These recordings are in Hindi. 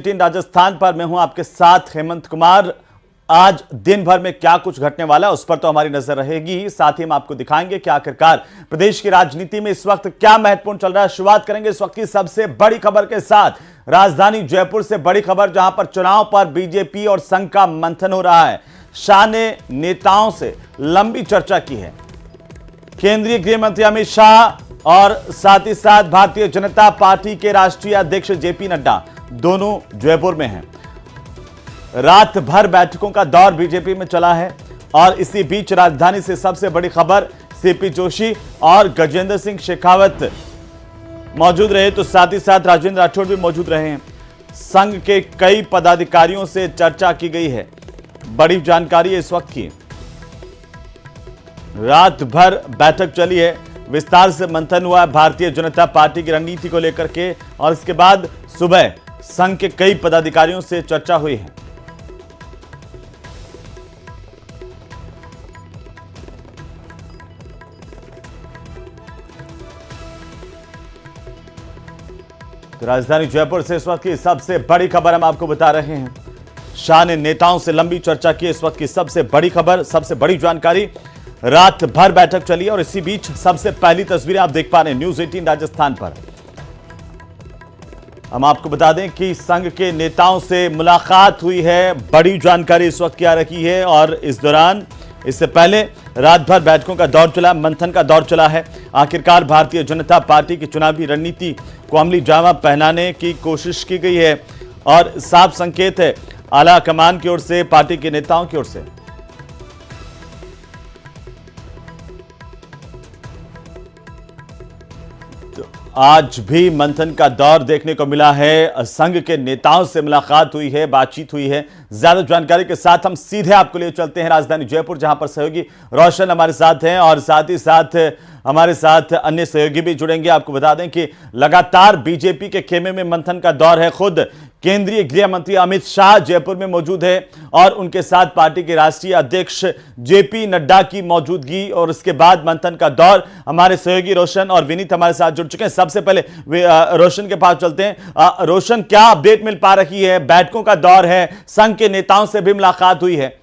18 राजस्थान पर मैं हूं आपके साथ हेमंत कुमार। आज दिन भर में क्या कुछ घटने वाला है उस पर तो हमारी नजर रहेगी, साथ ही हम आपको दिखाएंगे कि आखिरकार प्रदेश की राजनीति में इस वक्त क्या महत्वपूर्ण चल रहा है। शुरुआत करेंगे इस वक्त की सबसे बड़ी खबर के साथ। राजधानी जयपुर से बड़ी खबर, जहां पर चुनाव पर बीजेपी और संघ का मंथन हो रहा है। शाह ने नेताओं से लंबी चर्चा की है। केंद्रीय गृह मंत्री अमित शाह और साथ ही साथ भारतीय जनता पार्टी के राष्ट्रीय अध्यक्ष जेपी नड्डा दोनों जयपुर में हैं। रात भर बैठकों का दौर बीजेपी में चला है और इसी बीच राजधानी से सबसे बड़ी खबर, सीपी जोशी और गजेंद्र सिंह शेखावत मौजूद रहे तो साथ ही साथ राजेंद्र राठौड़ भी मौजूद रहे हैं। संघ के कई पदाधिकारियों से चर्चा की गई है। बड़ी जानकारी इस वक्त की। रात भर बैठक चली है, विस्तार से मंथन हुआ है भारतीय जनता पार्टी की रणनीति को लेकर के, और इसके बाद सुबह संघ के कई पदाधिकारियों से चर्चा हुई है। तो राजधानी जयपुर से इस वक्त की सबसे बड़ी खबर हम आपको बता रहे हैं। शाह ने नेताओं से लंबी चर्चा की, इस वक्त की सबसे बड़ी खबर, सबसे बड़ी जानकारी। रात भर बैठक चली और इसी बीच सबसे पहली तस्वीरें आप देख पा रहे हैं न्यूज़ 18 राजस्थान पर। हम आपको बता दें कि संघ के नेताओं से मुलाकात हुई है। बड़ी जानकारी इस वक्त क्या रखी है, और इस दौरान इससे पहले रात भर बैठकों का दौर चला, मंथन का दौर चला है। आखिरकार भारतीय जनता पार्टी की चुनावी रणनीति को अमली जामा पहनाने की कोशिश की गई है और साफ संकेत है आला कमान की ओर से, पार्टी के नेताओं की ओर से। आज भी मंथन का दौर देखने को मिला है। संघ के नेताओं से मुलाकात हुई है, बातचीत हुई है। ज्यादा जानकारी के साथ हम सीधे आपको लिए चलते हैं राजधानी जयपुर, जहां पर सहयोगी रोशन हमारे साथ हैं और साथ ही साथ हमारे साथ अन्य सहयोगी भी जुड़ेंगे। आपको बता दें कि लगातार बीजेपी के खेमे में मंथन का दौर है। खुद केंद्रीय गृह मंत्री अमित शाह जयपुर में मौजूद है और उनके साथ पार्टी के राष्ट्रीय अध्यक्ष जेपी नड्डा की मौजूदगी, और उसके बाद मंथन का दौर। हमारे सहयोगी रोशन और विनीत हमारे साथ जुड़ चुके हैं। सबसे पहले रोशन के पास चलते हैं। रोशन, क्या अपडेट मिल पा रही है? बैठकों का दौर है, संघ के नेताओं से भी मुलाकात हुई है।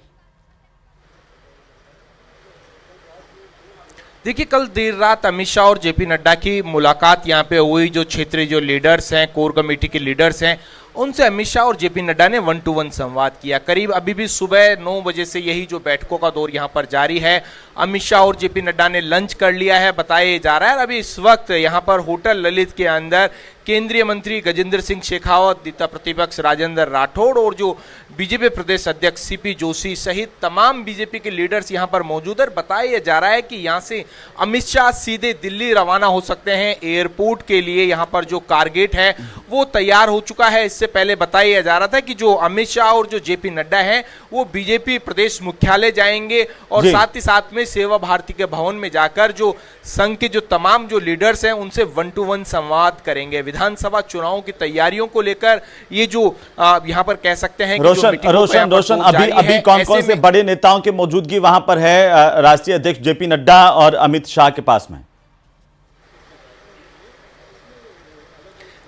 देखिए, कल देर रात अमित शाह और जेपी नड्डा की मुलाकात यहाँ पे हुई। जो क्षेत्रीय जो लीडर्स हैं, कोर कमेटी के लीडर्स हैं, उनसे अमित शाह और जेपी नड्डा ने 1-to-1 संवाद किया। करीब अभी भी सुबह 9 बजे से यही जो बैठकों का दौर यहाँ पर जारी है। अमित शाह और जेपी नड्डा ने लंच कर लिया है, बताया जा रहा है। अभी इस वक्त यहाँ पर होटल ललित के अंदर केंद्रीय मंत्री गजेंद्र सिंह शेखावत, नेता प्रतिपक्ष राजेंद्र राठौड़ और जो बीजेपी प्रदेश अध्यक्ष सीपी जोशी सहित तमाम बीजेपी के लीडर्स यहाँ पर मौजूद है। बताया जा रहा है कि यहाँ से अमित शाह सीधे दिल्ली रवाना हो सकते हैं एयरपोर्ट के लिए। यहाँ पर जो कारगेट है वो तैयार हो चुका है। इससे पहले बताया जा रहा था कि जो अमित शाह और जो जेपी नड्डा हैं वो बीजेपी प्रदेश मुख्यालय जाएंगे और साथ ही साथ में सेवा भारती के भवन में जाकर जो संघ के जो तमाम जो लीडर्स हैं उनसे 1-to-1 संवाद करेंगे। विधानसभा चुनावों की तैयारियों को लेकर ये जो यहाँ पर कह सकते हैं कि रोशन अभी कौन-कौन से बड़े नेताओं की मौजूदगी वहां पर है राष्ट्रीय अध्यक्ष जेपी नड्डा और अमित शाह के पास में?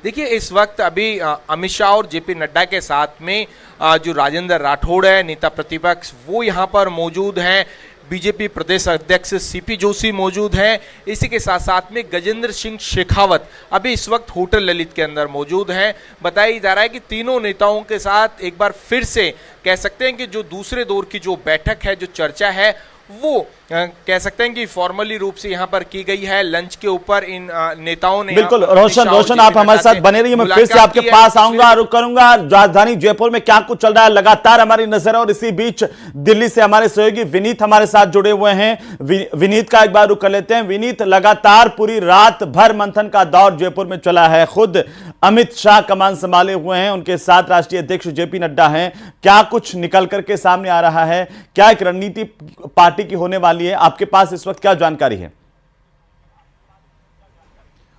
देखिए, इस वक्त अभी अमित शाह और जेपी नड्डा के साथ में जो राजेंद्र राठौड़ है, नेता प्रतिपक्ष, वो यहाँ पर मौजूद हैं। बीजेपी प्रदेश अध्यक्ष सीपी जोशी मौजूद हैं। इसी के साथ साथ में गजेंद्र सिंह शेखावत अभी इस वक्त होटल ललित के अंदर मौजूद हैं। बताया जा रहा है कि तीनों नेताओं के साथ एक बार फिर से कह सकते हैं कि जो दूसरे दौर की जो बैठक है, जो चर्चा है, वो कह सकते हैं कि फॉर्मली रूप से यहाँ पर की गई है। लंच के ऊपर इन नेताओं ने बिल्कुल। रोशन आप हमारे साथ बने रहिए, मैं फिर से आपके पास आऊंगा, रुक करूंगा। राजधानी जयपुर में क्या कुछ चल रहा है लगातार हमारी नजर है, और इसी बीच दिल्ली से हमारे सहयोगी विनीत हमारे साथ जुड़े हुए हैं। विनीत का एक बार रुक कर लेते हैं। विनीत, लगातार पूरी रात भर मंथन का दौर जयपुर में चला है। खुद अमित शाह कमान संभाले हुए हैं, उनके साथ राष्ट्रीय अध्यक्ष जेपी नड्डा हैं। क्या कुछ निकल करके सामने आ रहा है? क्या एक रणनीति पार्टी की होने वाली है? आपके पास इस वक्त क्या जानकारी है?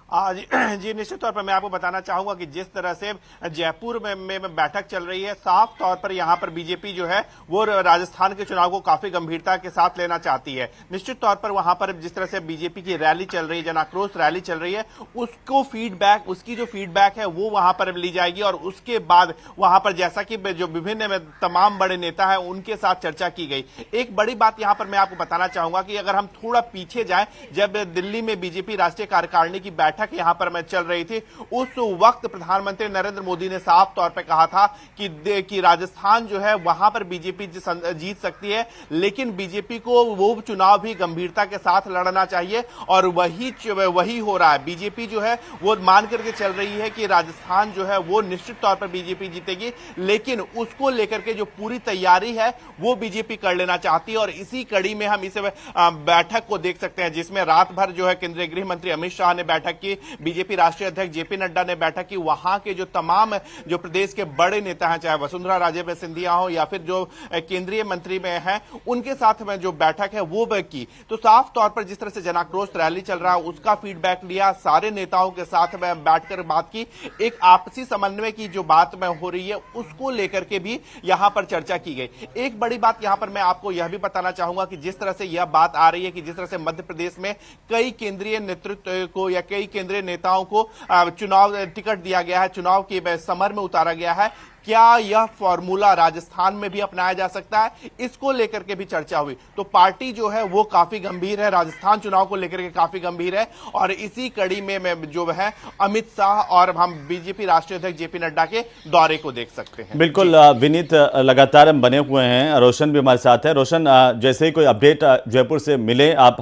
जी निश्चित तौर पर मैं आपको बताना चाहूंगा कि जिस तरह से जयपुर में बैठक चल रही है, साफ तौर पर यहां पर बीजेपी जो है वो राजस्थान के चुनाव को काफी गंभीरता के साथ लेना चाहती है। निश्चित तौर पर वहां पर जिस तरह से बीजेपी की रैली चल रही है, जन आक्रोश रैली चल रही है, उसकी जो फीडबैक है वो वहां पर ली जाएगी और उसके बाद वहां पर जैसा कि जो विभिन्न तमाम बड़े नेता है उनके साथ चर्चा की गई। एक बड़ी बात यहां पर मैं आपको बताना चाहूंगा कि अगर हम थोड़ा पीछे जाएं, जब दिल्ली में बीजेपी राष्ट्रीय कार्यकारिणी की बैठक यहां पर मैं चल रही थी, उस वक्त प्रधानमंत्री नरेंद्र मोदी ने साफ तौर पर कहा था कि राजस्थान जो है वहां पर बीजेपी जीत सकती है, लेकिन बीजेपी को वो चुनाव भी गंभीरता के साथ लड़ना चाहिए और वही हो रहा है। बीजेपी जो है वो मान करके चल रही है कि राजस्थान जो है वो निश्चित तौर पर बीजेपी जीतेगी, लेकिन उसको लेकर के जो पूरी तैयारी है वो बीजेपी कर लेना चाहती है। और इसी कड़ी में हम इस बैठक को देख सकते हैं, जिसमें रात भर जो है केंद्रीय गृह मंत्री अमित शाह ने बैठक की, बीजेपी राष्ट्रीय अध्यक्ष जेपी नड्डा ने बैठक की, वहां के जो तमाम जो प्रदेश के बड़े नेता हैं, चाहे वसुंधरा राजे सिंधिया हो या फिर जो केंद्रीय मंत्री में हैं, उनके साथ में जो बैठक है वो की। तो साफ तौर पर जिस तरह से जनाक्रोश रैली चल रहा है उसका फीडबैक लिया, सारे नेताओं के साथ में बैठकर बात की, एक आपसी समन्वय की जो बात में हो रही है उसको लेकर के भी यहां पर चर्चा की गई। एक बड़ी बात यहां पर मैं आपको यह भी बताना चाहूंगा कि जिस तरह से यह बात आ रही है कि जिस तरह से मध्य प्रदेश में कई केंद्रीय नेतृत्व को या कई केंद्रीय नेताओं को चुनाव टिकट दिया गया है, चुनाव के समर में उतारा गया है, क्या यह फॉर्मूला राजस्थान में भी अपनाया जा सकता है, इसको लेकर के भी चर्चा हुई। तो पार्टी जो है वो काफी गंभीर है, राजस्थान चुनाव को लेकर के काफी गंभीर है और इसी कड़ी में जो है अमित शाह और हम बीजेपी राष्ट्रीय अध्यक्ष जेपी नड्डा के दौरे को देख सकते हैं। बिल्कुल विनीत, लगातार हम बने हुए हैं, रोशन भी हमारे साथ है। रोशन, जैसे ही कोई अपडेट जयपुर से मिले आप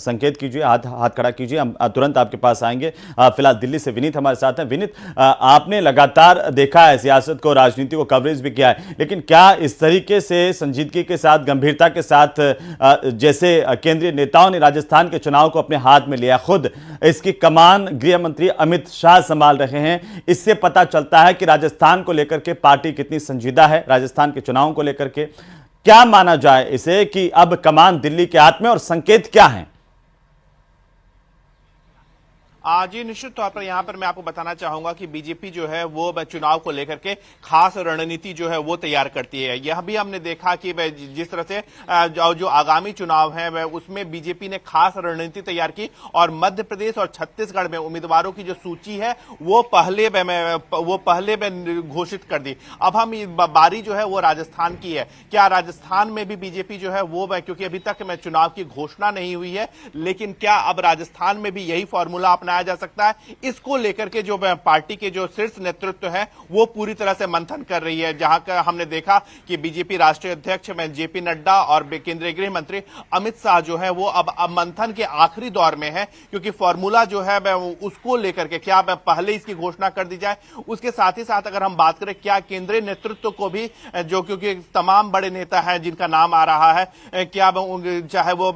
संकेत कीजिए, हाथ खड़ा कीजिए, हम तुरंत आपके पास आएंगे। फिलहाल दिल्ली से विनीत हमारे साथ हैं। विनीत, आपने लगातार देखा है सियासत को, राजनीति को कवरेज भी किया है, लेकिन क्या इस तरीके से संजीदगी के साथ, गंभीरता के साथ जैसे केंद्रीय नेताओं ने राजस्थान के चुनाव को अपने हाथ में लिया, खुद इसकी कमान गृह मंत्री अमित शाह संभाल रहे हैं, इससे पता चलता है कि राजस्थान को लेकर के पार्टी कितनी संजीदा है, राजस्थान के चुनावों को लेकर के क्या माना जाए इसे कि अब कमान दिल्ली के हाथ में, और संकेत क्या है? जी निश्चित तौर पर यहां पर मैं आपको बताना चाहूंगा कि बीजेपी जो है वो चुनाव को लेकर के खास रणनीति जो है वो तैयार करती है। यह भी हमने देखा कि जिस तरह से जो आगामी चुनाव है उसमें बीजेपी ने खास रणनीति तैयार की और मध्य प्रदेश और छत्तीसगढ़ में उम्मीदवारों की जो सूची है वो पहले में घोषित कर दी। अब हम बारी जो है वो राजस्थान की है। क्या राजस्थान में भी बीजेपी जो है वो, क्योंकि अभी तक में चुनाव की घोषणा नहीं हुई है, लेकिन क्या अब राजस्थान में भी यही फॉर्मूला अपना जा सकता है, इसको लेकर के जो पार्टी के जो शीर्ष नेतृत्व है वो पूरी तरह से मंथन कर रही है। जहां का हमने देखा कि बीजेपी राष्ट्रीय अध्यक्ष में जेपी नड्डा और केंद्रीय गृह मंत्री अमित शाह जो है वो अब मंथन के आखिरी दौर में है, क्योंकि फॉर्मूला जो है उसको लेकर के क्या पहले इसकी घोषणा कर दी जाए। उसके साथ ही साथ अगर हम बात करें क्या केंद्रीय नेतृत्व को भी, जो क्योंकि तमाम बड़े नेता हैं जिनका नाम आ रहा है, क्या चाहे वो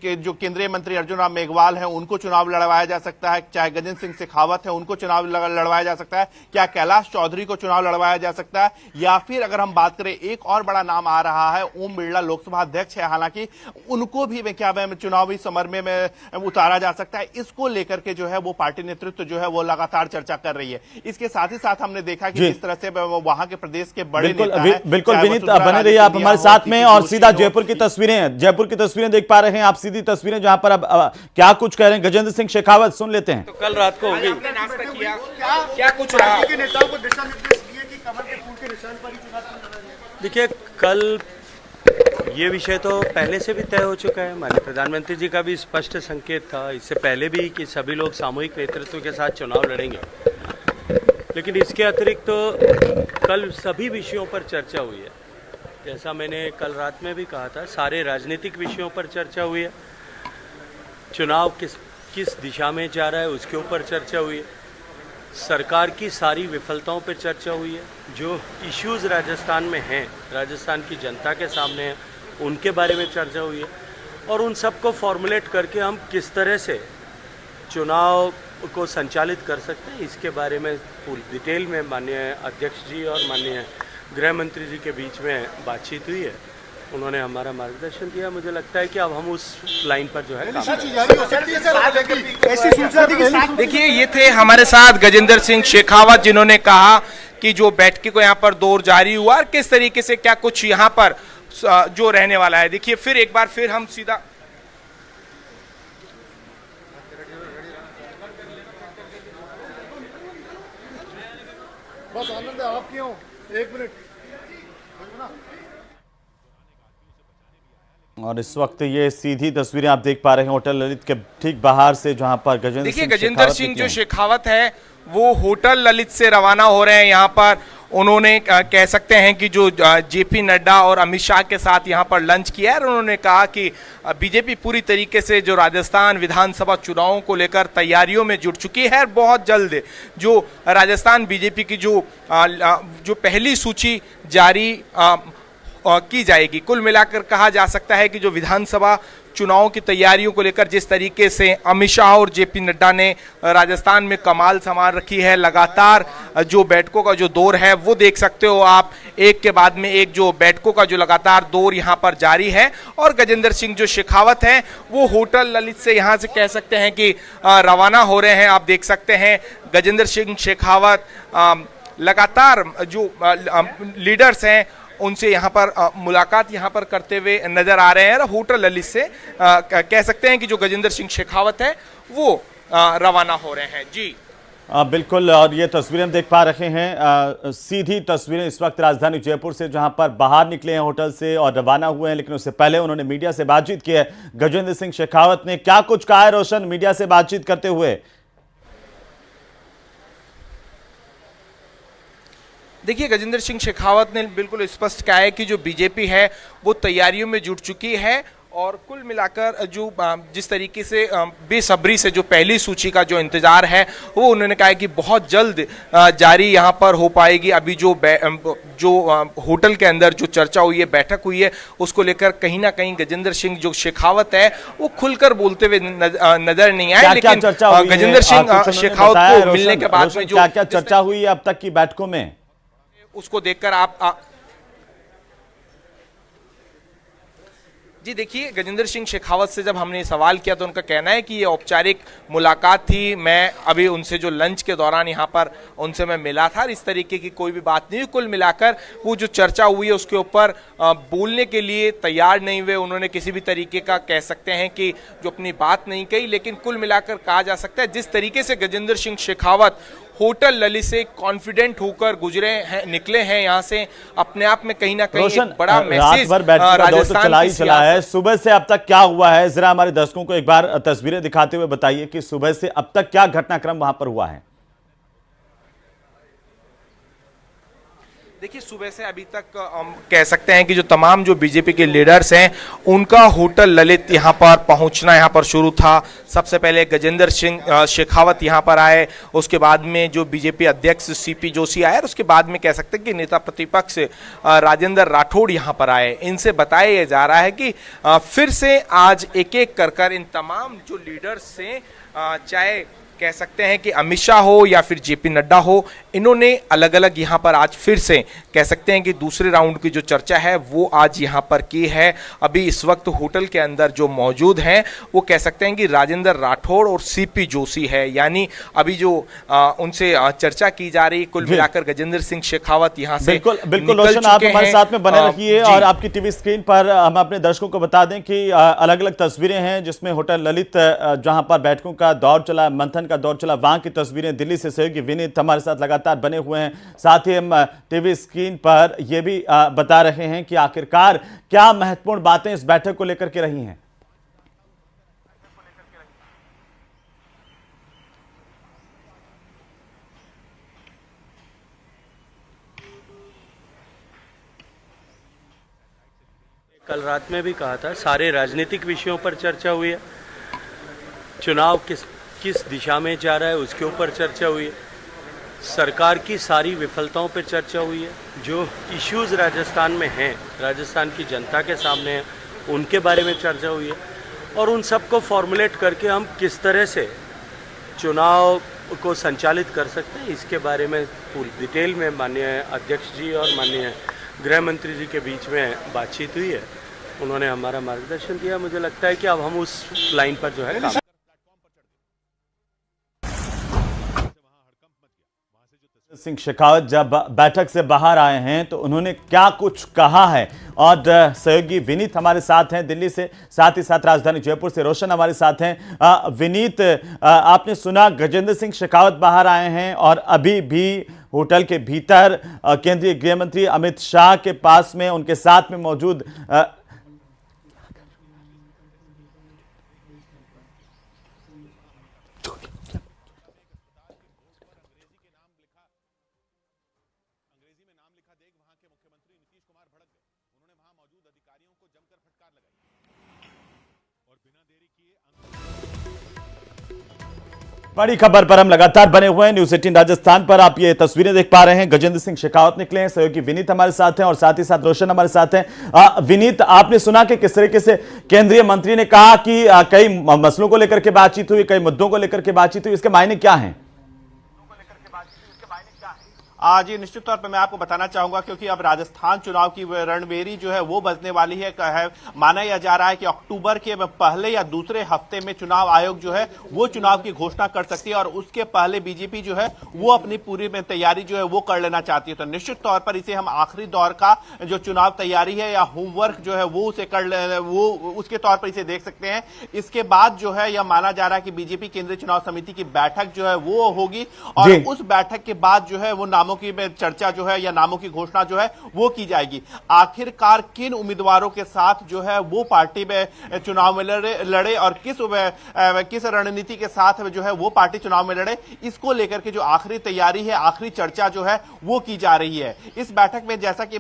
जो केंद्रीय मंत्री अर्जुन राम मेघवाल है उनको चुनाव लड़वाया जा सकता है, चाहे गजेंद्र सिंह शेखावत है उनको चुनाव लड़वाया जा सकता है, क्या कैलाश चौधरी को चुनाव लड़वाया जा सकता है, या फिर अगर हम बात करें एक और बड़ा नाम आ रहा है, ओम बिरला लोकसभा अध्यक्ष है, हालांकि उनको भी चुनावी समर में उतारा जा सकता है। इसको लेकर के जो है वो पार्टी नेतृत्व जो है वो लगातार चर्चा कर रही है। इसके साथ ही साथ हमने देखा कि जिस तरह से वहां के प्रदेश के बड़े नेता हैं, बिल्कुल विनीत बने रहिए आप हमारे साथ में, और सीधा जयपुर की तस्वीरें देख पा रहे हैं आप, सीधी तस्वीरें जहां पर अब क्या कुछ कह रहे हैं गजेंद्र सिंह शेखावत, सुन लेते हैं। तो कल रात को होगी, नाश्ता किया, क्या कुछ रहा? नेताओं को दिशा निर्देश दिए कि कमर के फूल के निशान पर ही चुनाव लड़ा जाए। देखिए कल ये विषय तो पहले से भी तय हो चुका है, माननीय प्रधानमंत्री जी का भी स्पष्ट संकेत था इससे पहले भी कि सभी लोग सामूहिक नेतृत्व के साथ चुनाव लड़ेंगे। लेकिन इसके अतिरिक्त तो कल सभी विषयों पर चर्चा हुई है, जैसा मैंने कल रात में भी कहा था, सारे राजनीतिक विषयों पर चर्चा हुई है, चुनाव किस दिशा में जा रहा है उसके ऊपर चर्चा हुई है, सरकार की सारी विफलताओं पर चर्चा हुई है, जो इश्यूज़ राजस्थान में हैं, राजस्थान की जनता के सामने हैं, उनके बारे में चर्चा हुई है, और उन सबको फॉर्मुलेट करके हम किस तरह से चुनाव को संचालित कर सकते हैं इसके बारे में पूरी डिटेल में माननीय अध्यक्ष जी और माननीय गृह मंत्री जी के बीच में बातचीत हुई है। उन्होंने हमारा मार्गदर्शन किया। मुझे लगता है कि अब हम उस लाइन पर जो है काम ऐसी जारी हो सकती है सर, लेकिन ऐसी सूचना थी कि 7 देखिए, ये थे हमारे साथ गजेंद्र सिंह शेखावत, जिन्होंने कहा कि जो बैठक को यहाँ पर दौर जारी हुआ और किस तरीके से क्या कुछ यहाँ पर जो रहने वाला है। देखिए, फिर एक बार फिर हम सीधा बस आनंद है, आप क्यों 1 मिनट। और इस वक्त ये सीधी तस्वीरें आप देख पा रहे हैं होटल ललित के ठीक बाहर से, जहां पर देखिए गजेंद्र सिंह जो शेखावत है वो होटल ललित से रवाना हो रहे हैं। यहाँ पर उन्होंने कह सकते हैं कि जो जेपी नड्डा और अमित शाह के साथ यहाँ पर लंच किया है, और उन्होंने कहा कि बीजेपी पूरी तरीके से जो राजस्थान विधानसभा चुनावों को लेकर तैयारियों में जुट चुकी है। बहुत जल्द जो राजस्थान बीजेपी की जो पहली सूची जारी की जाएगी। कुल मिलाकर कहा जा सकता है कि जो विधानसभा चुनावों की तैयारियों को लेकर जिस तरीके से अमित शाह और जेपी नड्डा ने राजस्थान में कमाल संभाल रखी है, लगातार जो बैठकों का जो दौर है वो देख सकते हो आप, एक के बाद में एक जो बैठकों का जो लगातार दौर यहाँ पर जारी है। और गजेंद्र सिंह जो शेखावत हैं वो होटल ललित से यहाँ से कह सकते हैं कि रवाना हो रहे हैं। आप देख सकते हैं गजेंद्र सिंह शेखावत लगातार जो लीडर्स हैं उनसे यहाँ पर मुलाकात यहाँ पर करते हुए नजर आ रहे हैं। और होटल ललित से कह सकते हैं कि जो गजेंद्र सिंह शेखावत है वो रवाना हो रहे हैं। जी बिल्कुल। और ये तस्वीरें हम देख पा रहे हैं, सीधी तस्वीरें इस वक्त राजधानी जयपुर से, जहां पर बाहर निकले हैं होटल से और रवाना हुए हैं। लेकिन उससे पहले उन्होंने मीडिया से बातचीत की है। गजेंद्र सिंह शेखावत ने क्या कुछ कहा है रोशन मीडिया से बातचीत करते हुए? देखिए, गजेंद्र सिंह शेखावत ने बिल्कुल स्पष्ट कहा है कि जो बीजेपी है वो तैयारियों में जुट चुकी है। और कुल मिलाकर जो जिस तरीके से बेसब्री से जो पहली सूची का जो इंतजार है वो उन्होंने कहा है कि बहुत जल्द जारी यहाँ पर हो पाएगी। अभी जो होटल के अंदर जो चर्चा हुई है, बैठक हुई है, उसको लेकर कहीं ना कहीं गजेंद्र सिंह जो शेखावत है वो खुलकर बोलते हुए नजर नहीं आए। लेकिन गजेंद्र सिंह शेखावत को मिलने के बाद में जो क्या चर्चा हुई है अब तक की बैठकों में, उसको देखकर आप जी देखिए, गजेंद्र सिंह शेखावत से जब हमने सवाल किया तो उनका कहना है कि ये औपचारिक मुलाकात थी। मैं अभी उनसे जो लंच के दौरान यहाँ पर उनसे मैं मिला था, इस तरीके की कोई भी बात नहीं हुई। कुल मिलाकर वो जो चर्चा हुई है उसके ऊपर बोलने के लिए तैयार नहीं हुए। उन्होंने किसी भी तरीके का कह सकते हैं कि जो अपनी बात नहीं कही। लेकिन कुल मिलाकर कहा जा सकता है जिस तरीके से गजेंद्र सिंह शेखावत होटल ललित से कॉन्फिडेंट होकर गुजरे हैं, निकले हैं यहाँ से, अपने आप में कहीं ना कहीं एक बड़ा मैसेज राजस्थान चला ही चला है। सुबह से अब तक क्या हुआ है, जरा हमारे दर्शकों को एक बार तस्वीरें दिखाते हुए बताइए कि सुबह से अब तक क्या घटनाक्रम वहां पर हुआ है। देखिए, सुबह से अभी तक हम कह सकते हैं कि जो तमाम जो बीजेपी के लीडर्स हैं उनका होटल ललित यहाँ पर पहुँचना यहाँ पर शुरू था। सबसे पहले गजेंद्र सिंह शेखावत यहाँ पर आए, उसके बाद में जो बीजेपी अध्यक्ष सीपी जोशी आए, और उसके बाद में कह सकते हैं कि नेता प्रतिपक्ष राजेंद्र राठौड़ यहाँ पर आए। इनसे बताया जा रहा है कि फिर से आज एक एक कर इन तमाम जो लीडर्स से, चाहे कह सकते हैं कि अमित शाह हो या फिर जेपी नड्डा हो, इन्होंने अलग अलग यहाँ पर आज फिर से कह सकते हैं कि दूसरे राउंड की जो चर्चा है वो आज यहाँ पर की है। अभी इस वक्त होटल के अंदर जो मौजूद हैं वो कह सकते हैं कि राजेंद्र राठौड़ और सीपी जोशी है, यानी अभी जो उनसे चर्चा की जा रही। कुल मिलाकर गजेंद्र सिंह शेखावत यहाँ से बिल्कुल रोशन, आप हमारे साथ में बने रहिए। और आपकी टीवी स्क्रीन पर हम अपने दर्शकों को बता दें कि अलग अलग तस्वीरें हैं जिसमें होटल ललित जहां पर बैठकों का दौर चला, मंथन का दौर चला, वहां की तस्वीरें। दिल्ली से सहयोगी विनीत हमारे साथ लगातार बने हुए हैं। साथ ही हम टीवी स्क्रीन पर यह भी बता रहे हैं कि आखिरकार क्या महत्वपूर्ण बातें इस बैठक को लेकर के रही हैं। कल रात में भी कहा था, सारे राजनीतिक विषयों पर चर्चा हुई है। चुनाव किस दिशा में जा रहा है उसके ऊपर चर्चा हुई है। सरकार की सारी विफलताओं पर चर्चा हुई है। जो इश्यूज़ राजस्थान में हैं, राजस्थान की जनता के सामने हैं, उनके बारे में चर्चा हुई है। और उन सब को फॉर्मुलेट करके हम किस तरह से चुनाव को संचालित कर सकते हैं, इसके बारे में पूरी डिटेल में माननीय अध्यक्ष जी और माननीय गृह मंत्री जी के बीच में बातचीत हुई है, उन्होंने हमारा मार्गदर्शन दिया। मुझे लगता है कि अब हम उस लाइन पर जो है काम सिंह शेखावत जब बैठक से बाहर आए हैं तो उन्होंने क्या कुछ कहा है, और सहयोगी विनीत हमारे साथ हैं दिल्ली से, साथ ही साथ राजधानी जयपुर से रोशन हमारे साथ हैं। विनीत, आपने सुना गजेंद्र सिंह शेखावत बाहर आए हैं और अभी भी होटल के भीतर केंद्रीय गृह मंत्री अमित शाह के पास में उनके साथ में मौजूद बड़ी खबर पर हम लगातार बने हुए हैं न्यूज़ 18 राजस्थान पर। आप ये तस्वीरें देख पा रहे हैं, गजेंद्र सिंह शेखावत निकले हैं, सहयोगी विनीत हमारे साथ हैं और साथ ही साथ रोशन हमारे साथ हैं। विनीत, आपने सुना कि किस तरीके से केंद्रीय मंत्री ने कहा कि कई मसलों को लेकर के बातचीत हुई, कई मुद्दों को लेकर के बातचीत हुई, इसके मायने क्या हैं? जी निश्चित तौर पर मैं आपको बताना चाहूंगा, क्योंकि अब राजस्थान चुनाव की रणबेरी जो है वो बजने वाली है। माना यह जा रहा है कि अक्टूबर के पहले या दूसरे हफ्ते में चुनाव आयोग जो है वो चुनाव की घोषणा कर सकती है, और उसके पहले बीजेपी जो है वो अपनी पूरी में तैयारी जो है वो कर लेना चाहती है। तो निश्चित तौर पर इसे हम आखिरी दौर का जो चुनाव तैयारी है या होमवर्क जो है वो उसे वो उसके तौर पर इसे देख सकते हैं। इसके बाद जो है यह माना जा रहा है कि बीजेपी केंद्रीय चुनाव समिति की बैठक जो है वो होगी, और उस बैठक के बाद जो है वो नामों की चर्चा जो है या नामों की घोषणा जो है वो की जाएगी। आखिरकार किन उम्मीदवारों के साथ जो है वो पार्टी में चुनाव में लड़े और किस रणनीति के साथ जो है वो पार्टी चुनाव में लड़े, इसको लेकर के जो आखिरी तैयारी है, आखिरी चर्चा जो है वो की जा रही है। इस बैठक में जैसा कि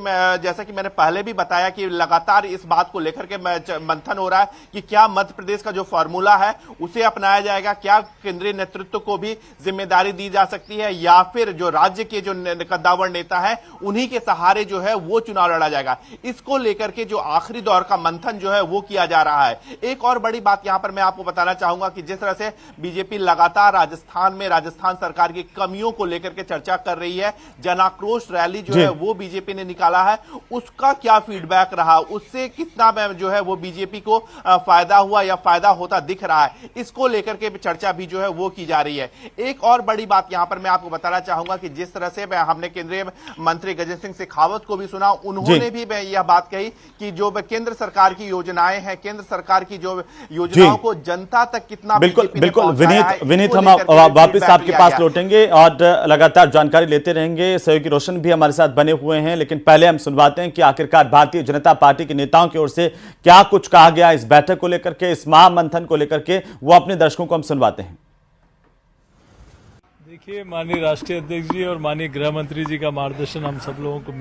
मैंने पहले भी बताया कि लगातार इस बात को लेकर के मंथन हो रहा है कि क्या मध्य प्रदेश का जो फॉर्मूला है उसे अपनाया जाएगा, क्या केंद्रीय नेतृत्व को भी जिम्मेदारी दी जा सकती है, या फिर जो राज्य के जो कद्दावर नेता है उन्हीं के सहारे जो है वो चुनाव लड़ा जाएगा। इसको लेकर के जो आखिरी दौर का मंथन जो है वो किया जा रहा है। एक और बड़ी बात यहां पर मैं आपको बताना चाहूंगा कि जिस तरह से बीजेपी लगातार राजस्थान सरकार की कमियों को लेकर के चर्चा कर रही है, जनाक्रोश रैली जो है वो बीजेपी ने निकाला है, उसका क्या फीडबैक रहा, उससे कितना जो है वो बीजेपी को फायदा हुआ या फायदा होता दिख रहा है, इसको लेकर के चर्चा भी जो है वो की जा रही है। एक और बड़ी बात यहां पर मैं आपको बताना चाहूंगा कि जिस तरह से हमने केंद्रीय मंत्री गजेंद्र सिंह शेखावत को भी सुना, उन्होंने भी यह बात कही कि जो केंद्र सरकार की योजनाएं हैं, केंद्र सरकार की जो योजनाओं को जनता तक कितना बिल्कुल विनीत हम वापस आपके पास लौटेंगे और लगातार जानकारी लेते रहेंगे। सहयोगी रोशन भी हमारे साथ बने हुए हैं, लेकिन पहले हम सुनवाते हैं कि आखिरकार भारतीय जनता पार्टी के नेताओं की ओर से क्या कुछ कहा गया इस बैठक को लेकर के, इस महामंथन को लेकर के, वो अपने दर्शकों को हम सुनवाते हैं। देखिए, माननीय राष्ट्रीय अध्यक्ष जी और माननीय गृह मंत्री जी का मार्गदर्शन हम सब लोगों को